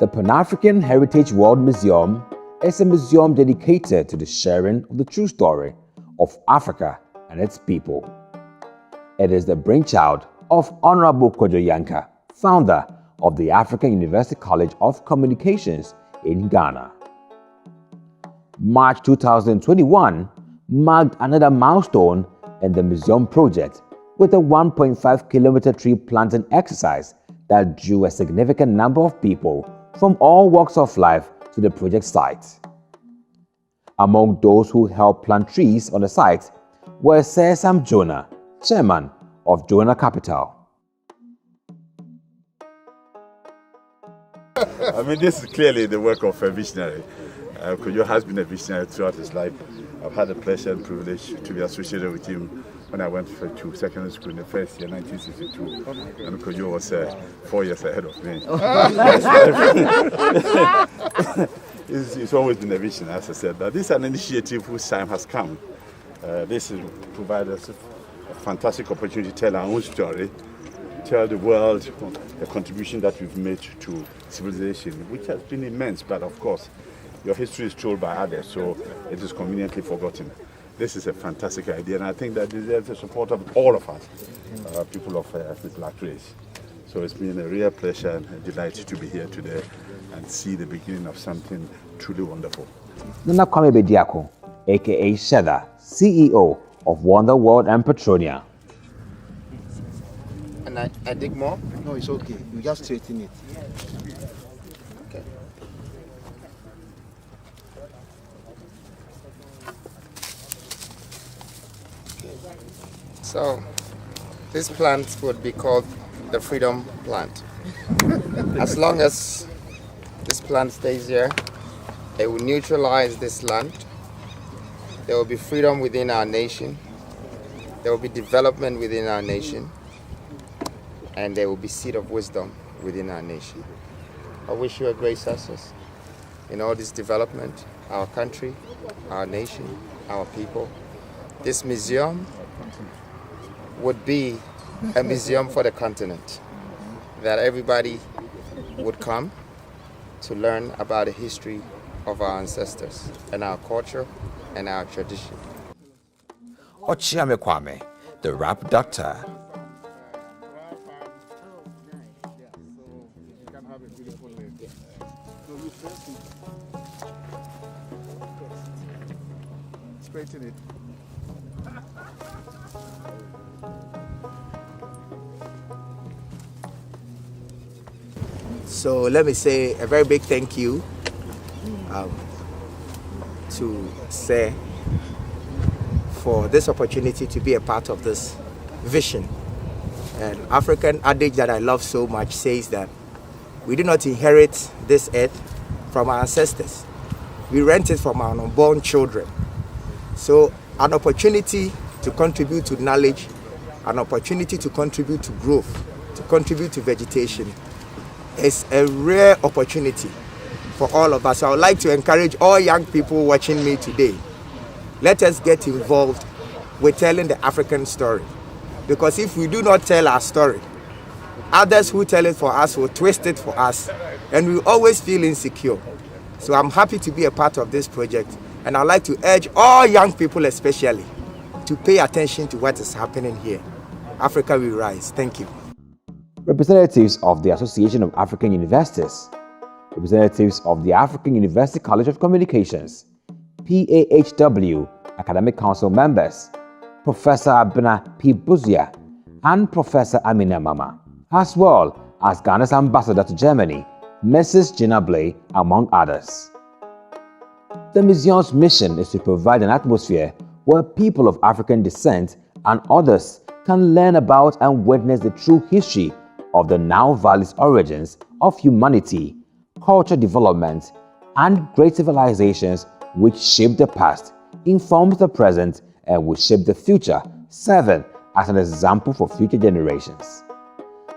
The Pan-African Heritage World Museum is a museum dedicated to the sharing of the true story of Africa and its people. It is the brainchild of Honorable Kojo Yankah, founder of the African University College of Communications in Ghana. March 2021 marked another milestone in the museum project with a 1.5-kilometer tree planting exercise that drew a significant number of people from all walks of life to the project site. Among those who helped plant trees on the site were Sir Sam Jonah, chairman of Jonah Capital. I mean, this is clearly the work of a visionary. Kojo has been a visionary throughout his life. I've had the pleasure and privilege to be associated with him when I went to secondary school in the first year, 1962, and Kojo was 4 years ahead of me. He's always been a visionary, as I said. But this is an initiative whose time has come. This will provide us a fantastic opportunity to tell our own story, tell the world the contribution that we've made to civilization, which has been immense, but of course, your history is told by others, so it is conveniently forgotten. This is a fantastic idea, and I think that deserves the support of all of us, people of ethnic black race. So it's been a real pleasure and a delight to be here today and see the beginning of something truly wonderful. Nana Kwame Bediako, aka Shedda, CEO of Wonder World and Petronia. And I dig more? No, it's okay. You just straighten it. Okay. So, this plant would be called the Freedom Plant. As long as this plant stays here, it will neutralize this land. There will be freedom within our nation. There will be development within our nation. And there will be seed of wisdom within our nation. I wish you a great success in all this development, our country, our nation, our people. This museum would be a museum for the continent, that everybody would come to learn about the history of our ancestors and our culture and our tradition. Ochiame Kwame, the rap doctor. Straighten it. So let me say a very big thank you to Sir for this opportunity to be a part of this vision. An African adage that I love so much says that we do not inherit this earth from our ancestors. We rent it from our unborn children. So an opportunity to contribute to knowledge, an opportunity to contribute to growth, to contribute to vegetation, is a rare opportunity for all of us. So I would like to encourage all young people watching me today. Let us get involved with telling the African story. Because if we do not tell our story, others who tell it for us will twist it for us, and we always feel insecure. So I'm happy to be a part of this project, and I'd like to urge all young people especially to pay attention to what is happening here. Africa will rise. Thank you. Representatives of the Association of African Universities, representatives of the African University College of Communications, PAHW Academic Council members, Professor Abena P. Buzia, and Professor Amina Mama, as well as Ghana's ambassador to Germany, Mrs. Gina Blay, among others. The museum's mission is to provide an atmosphere where people of African descent and others can learn about and witness the true history of the Nile Valley's origins of humanity, culture development, and great civilizations which shaped the past, informs the present, and will shape the future, serving as an example for future generations.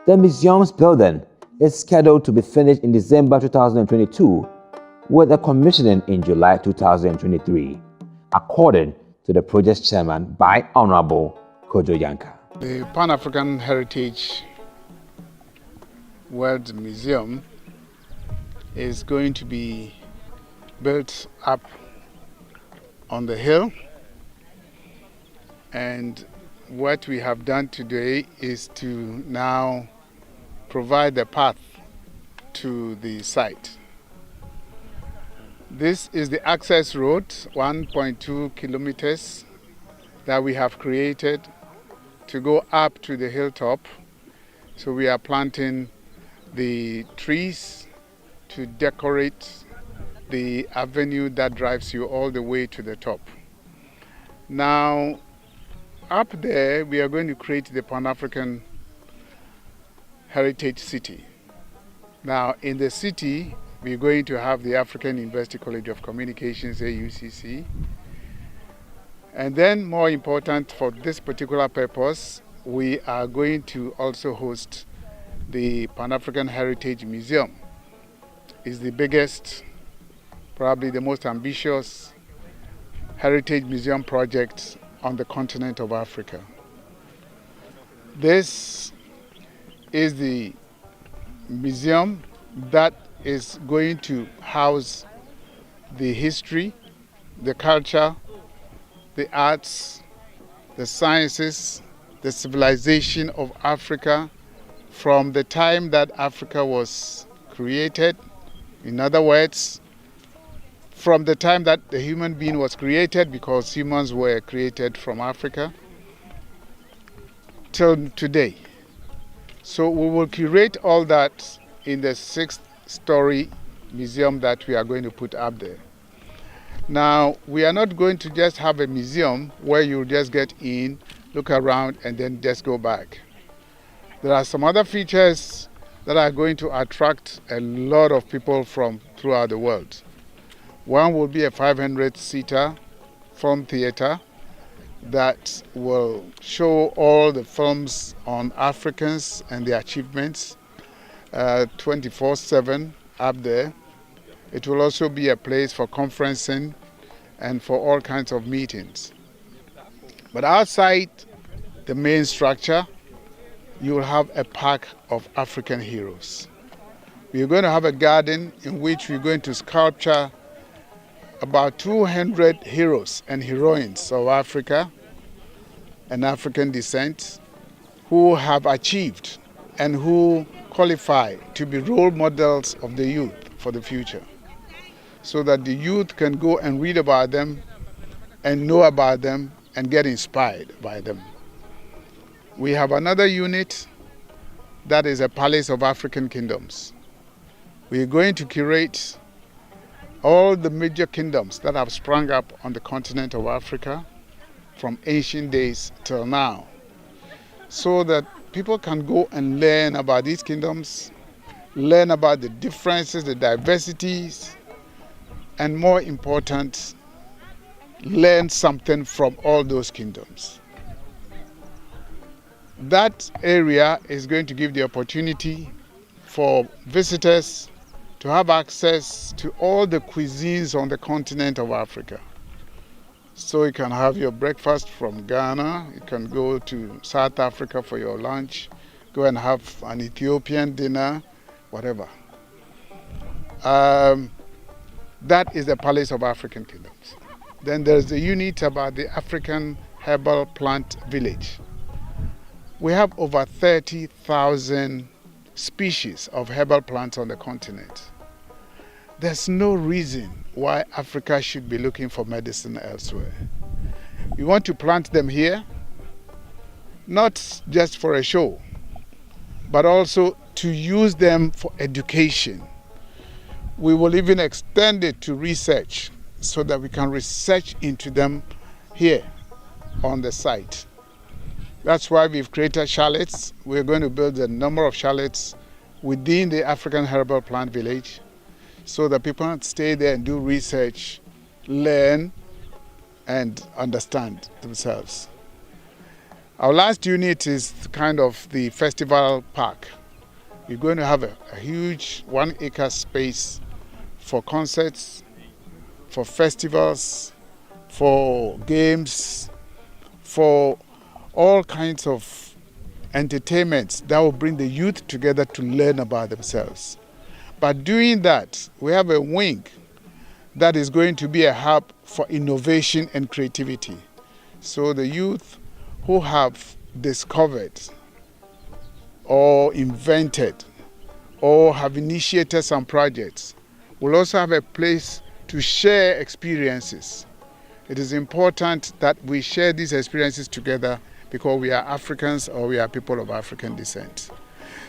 The museum's building is scheduled to be finished in December 2022, with a commissioning in July 2023, according to the project's chairman by Honorable Kojo Yankah. The Pan-African Heritage World Museum is going to be built up on the hill, and what we have done today is to now provide the path to the site. This is the access road, 1.2 kilometers, that we have created to go up to the hilltop. So we are planting the trees to decorate the avenue that drives you all the way to the top. Now, up there, we are going to create the Pan-African Heritage City. Now, in the city, we're going to have the African University College of Communications, AUCC. And then, more important for this particular purpose, we are going to also host the Pan-African Heritage Museum. It's the biggest, probably the most ambitious heritage museum project on the continent of Africa. This is the museum that is going to house the history, the culture, the arts, the sciences, the civilization of Africa from the time that Africa was created. In other words, from the time that the human being was created, because humans were created from Africa, till today. So we will curate all that in the 6th-story museum that we are going to put up there. Now, we are not going to just have a museum where you just get in, look around, and then just go back. There are some other features that are going to attract a lot of people from throughout the world. One will be a 500-seater film theater that will show all the films on Africans and their achievements 24/7 up there. It will also be a place for conferencing and for all kinds of meetings. But outside the main structure, you will have a park of African heroes. We are going to have a garden in which we're going to sculpture about 200 heroes and heroines of Africa and African descent who have achieved and who qualify to be role models of the youth for the future, so that the youth can go and read about them and know about them and get inspired by them. We have another unit that is a Palace of African Kingdoms. We are going to curate all the major kingdoms that have sprung up on the continent of Africa from ancient days till now, so that people can go and learn about these kingdoms, learn about the differences, the diversities, and more important, learn something from all those kingdoms. That area is going to give the opportunity for visitors to have access to all the cuisines on the continent of Africa. So you can have your breakfast from Ghana, you can go to South Africa for your lunch, go and have an Ethiopian dinner, whatever. That is the Palace of African Kingdoms. Then there's the unit about the African Herbal Plant Village. We have over 30,000 species of herbal plants on the continent. There's no reason why Africa should be looking for medicine elsewhere. We want to plant them here, not just for a show, but also to use them for education. We will even extend it to research so that we can research into them here on the site. That's why we've created chalets. We're going to build a number of chalets within the African Herbal Plant Village so that people can stay there and do research, learn, and understand themselves. Our last unit is kind of the festival park. We're going to have a huge 1-acre space for concerts, for festivals, for games, for all kinds of entertainments that will bring the youth together to learn about themselves. But doing that, we have a wing that is going to be a hub for innovation and creativity. So the youth who have discovered or invented or have initiated some projects will also have a place to share experiences. It is important that we share these experiences together because we are Africans or we are people of African descent.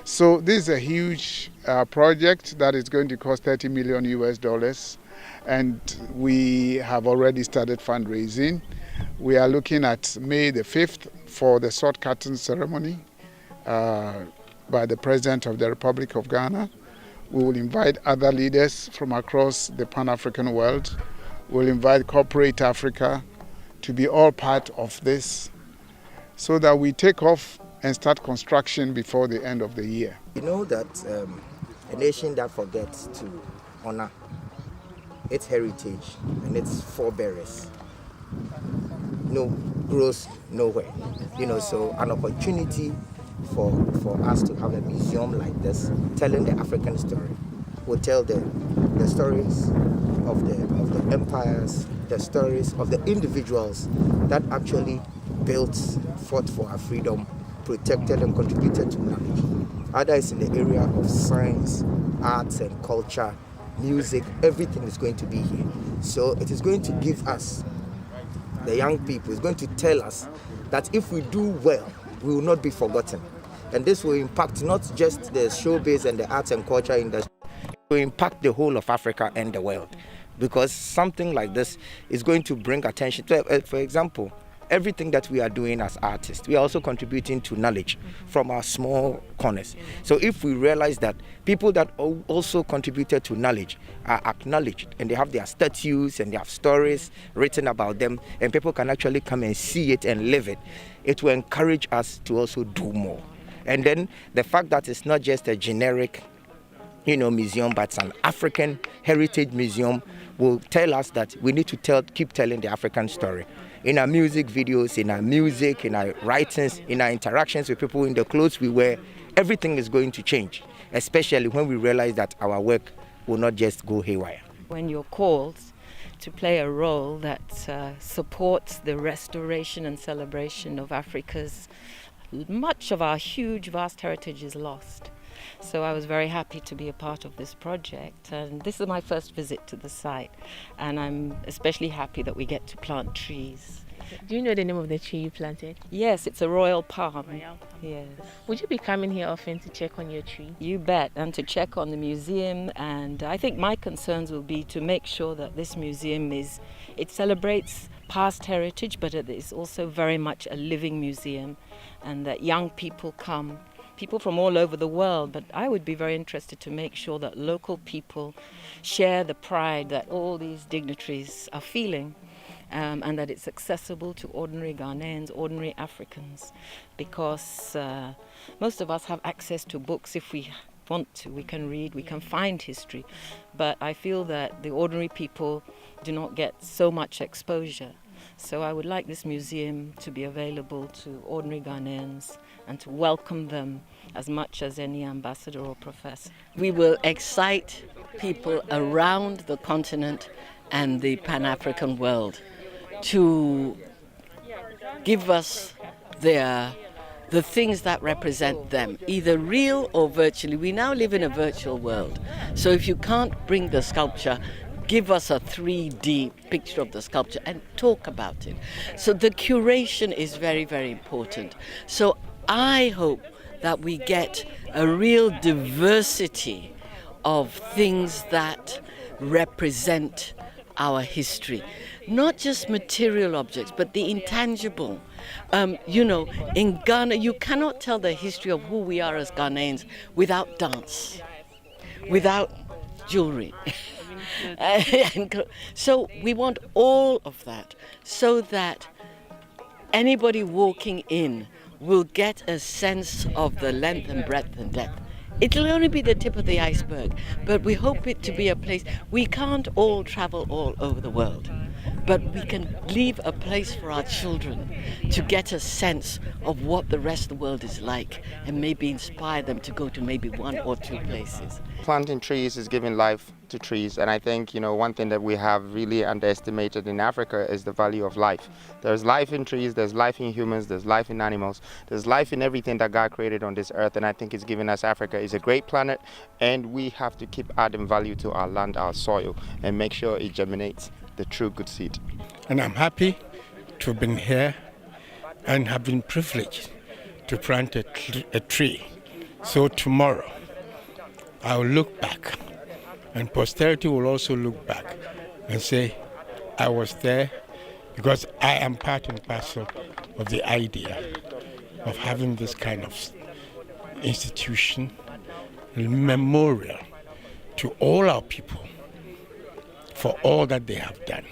So this is a huge project that is going to cost $30 million US, and we have already started fundraising. We are looking at May the 5th for the sword cutting ceremony by the President of the Republic of Ghana. We will invite other leaders from across the Pan-African world. We'll invite corporate Africa to be all part of this so that we take off and start construction before the end of the year. You know that a nation that forgets to honor its heritage and its forebearers grows nowhere. So an opportunity for us to have a museum like this, telling the African story, will tell the stories of the empires, the stories of the individuals that actually fought for our freedom, protected and contributed to knowledge. Either it's in the area of science, arts and culture, music, everything is going to be here. So it is going to give us, the young people, it's going to tell us that if we do well, we will not be forgotten. And this will impact not just the showbiz and the arts and culture industry, it will impact the whole of Africa and the world. Because something like this is going to bring attention to, for example, everything that we are doing as artists, we are also contributing to knowledge from our small corners. So if we realize that people that also contributed to knowledge are acknowledged and they have their statues and they have stories written about them and people can actually come and see it and live it, it will encourage us to also do more. And then the fact that it's not just a generic museum, but it's an African heritage museum will tell us that we need to keep telling the African story. In our music videos, in our music, in our writings, in our interactions with people, in the clothes we wear, everything is going to change, especially when we realize that our work will not just go haywire. When you're called to play a role that supports the restoration and celebration of Africa's, much of our huge, vast heritage is lost. So I was very happy to be a part of this project, and this is my first visit to the site, and I'm especially happy that we get to plant trees. Do you know the name of the tree you planted? Yes, it's a royal palm. Yes. Would you be coming here often to check on your tree? You bet, and to check on the museum, and I think my concerns will be to make sure that this museum it celebrates past heritage, but it is also very much a living museum, and that young people come, people from all over the world, but I would be very interested to make sure that local people share the pride that all these dignitaries are feeling, and that it's accessible to ordinary Ghanaians, ordinary Africans, because most of us have access to books. If we want to, we can read, we can find history, but I feel that the ordinary people do not get so much exposure. So I would like this museum to be available to ordinary Ghanaians and to welcome them as much as any ambassador or professor. We will excite people around the continent and the Pan-African world to give us the things that represent them, either real or virtually. We now live in a virtual world. So if you can't bring the sculpture, give us a 3D picture of the sculpture and talk about it. So the curation is very, very important. So I hope that we get a real diversity of things that represent our history. Not just material objects, but the intangible. In Ghana, you cannot tell the history of who we are as Ghanaians without dance, without jewelry. So we want all of that so that anybody walking in will get a sense of the length and breadth and depth It'll only be the tip of the iceberg, but we hope it to be a place. We can't all travel all over the world, but we can leave a place for our children to get a sense of what the rest of the world is like and maybe inspire them to go to maybe 1 or 2 places. Planting trees is giving life to trees, and I think, one thing that we have really underestimated in Africa is the value of life. There's life in trees, there's life in humans, there's life in animals, there's life in everything that God created on this earth, and I think it's given us Africa. It's a great planet, and we have to keep adding value to our land, our soil, and make sure it germinates the true good seed. And I'm happy to have been here and have been privileged to plant a tree. So tomorrow I will look back, and posterity will also look back and say, I was there, because I am part and parcel of the idea of having this kind of institution, memorial to all our people for all that they have done.